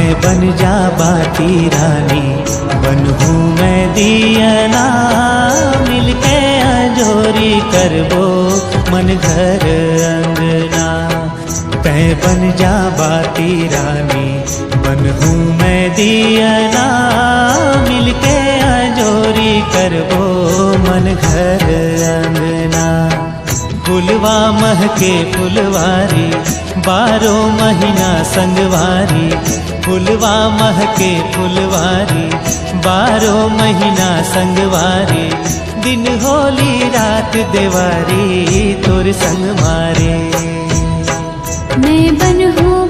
बन जा बाती रानी, बनूं मैं दियना, मिलके अंजोरी करबो मन घर अंगना। तै बन जा बाती रानी, बनूं मैं दियना, मिलके अंजोरी करबो मन घर अंगना। फुलवा महके फुलवारी, 12 महीना संगवारी। फुलवा महके फुलवारी, 12 महीना संगवारी। दिन होली रात देवारी, तोर संग मारे। मैं बनूं